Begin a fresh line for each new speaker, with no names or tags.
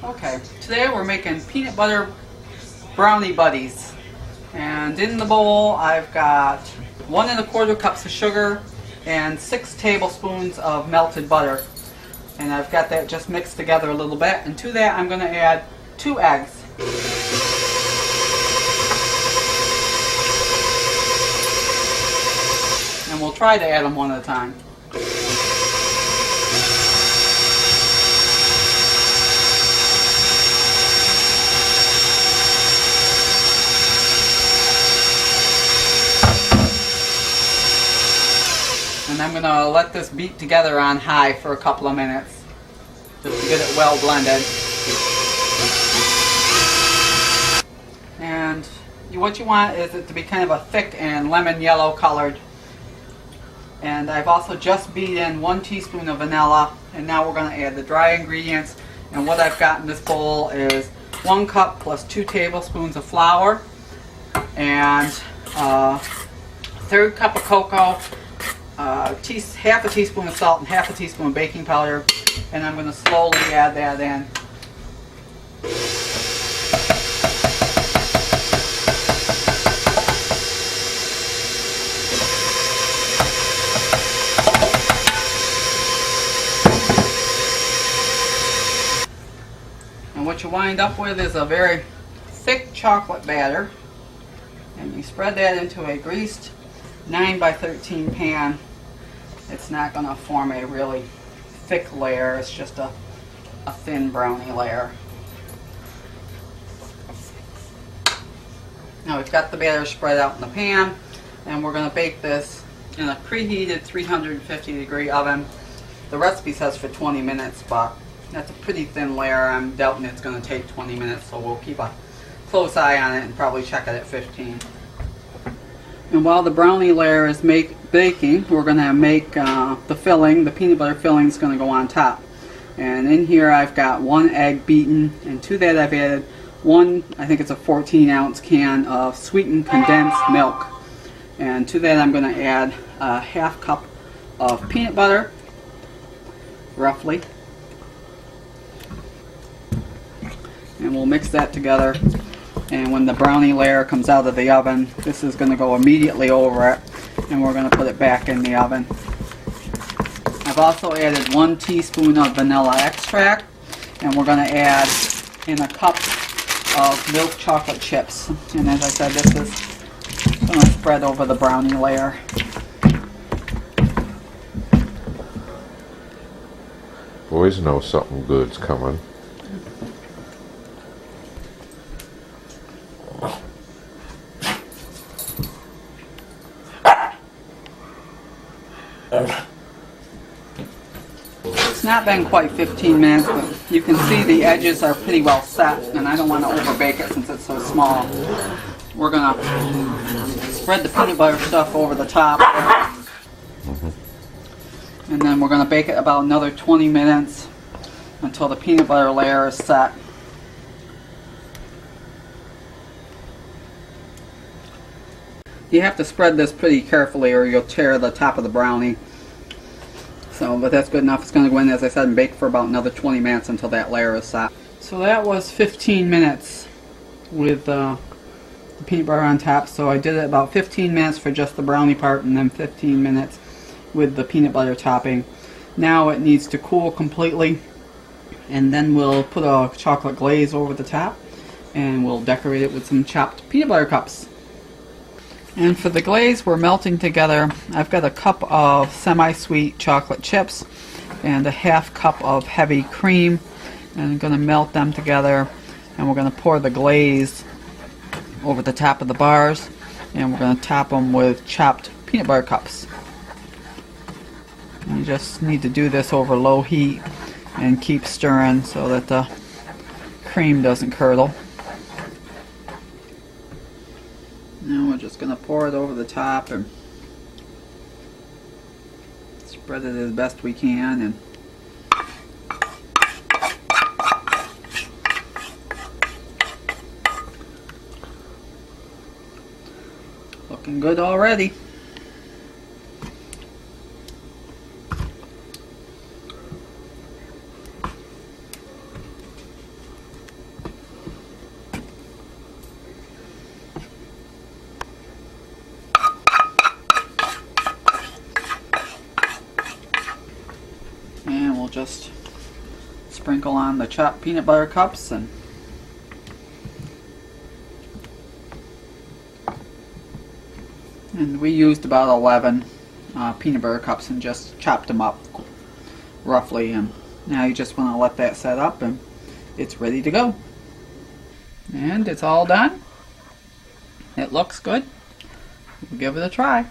Okay, today we're making peanut butter brownie buddies. And in the bowl I've got 1 1/4 cups of sugar and 6 tablespoons of melted butter. And I've got that just mixed together a little bit. And to that I'm going to add 2 eggs. And we'll try to add them one at a time. And I'm going to let this beat together on high for a couple of minutes, just to get it well blended. And what you want is it to be kind of a thick and lemon yellow colored. And I've also just beat in 1 teaspoon of vanilla, and now we're going to add the dry ingredients. And what I've got in this bowl is 1 cup plus 2 tablespoons of flour, and 1/3 cup of cocoa, half a teaspoon of salt, and half a teaspoon of baking powder. And I'm going to slowly add that in. And what you wind up with is a very thick chocolate batter. And you spread that into a greased 9 by 13 pan. It's not going to form a really thick layer, it's just a thin brownie layer. Now we've got the batter spread out in the pan, and we're going to bake this in a preheated 350-degree oven. The recipe says for 20 minutes, but that's a pretty thin layer. I'm doubting it's going to take 20 minutes, so we'll keep a close eye on it and probably check it at 15. And while the brownie layer is baking, we're going to make the filling. The peanut butter filling is going to go on top. And in here I've got 1 egg beaten, and to that I've added I think it's a 14-ounce can of sweetened condensed milk. And to that I'm going to add a 1/2 cup of peanut butter, roughly. And we'll mix that together. And when the brownie layer comes out of the oven, this is going to go immediately over it, and we're going to put it back in the oven. I've also added 1 teaspoon of vanilla extract, and we're going to add in a cup of milk chocolate chips. And as I said, this is going to spread over the brownie layer.
Boys know something good's coming.
It's not been quite 15 minutes, but you can see the edges are pretty well set, and I don't want to overbake it since it's so small. We're going to spread the peanut butter stuff over the top, and then we're going to bake it about another 20 minutes until the peanut butter layer is set. You have to spread this pretty carefully or you'll tear the top of the brownie. But that's good enough. It's going to go in, as I said, and bake for about another 20 minutes until that layer is set. So that was 15 minutes with the peanut butter on top. So I did it about 15 minutes for just the brownie part, and then 15 minutes with the peanut butter topping. Now it needs to cool completely, and then we'll put a chocolate glaze over the top, and we'll decorate it with some chopped peanut butter cups. And for the glaze, we're melting together. I've got a cup of semi-sweet chocolate chips and a 1/2 cup of heavy cream, and I'm going to melt them together, and we're going to pour the glaze over the top of the bars, and we're going to top them with chopped peanut butter cups. And you just need to do this over low heat and keep stirring so that the cream doesn't curdle. Now we're just going to pour it over the top and spread it as best we can. And looking good already. we'll just sprinkle on the chopped peanut butter cups and we used about 11 peanut butter cups and just chopped them up roughly, and now you just want to let that set up and it's ready to go. And it's all done. It looks good. We'll give it a try.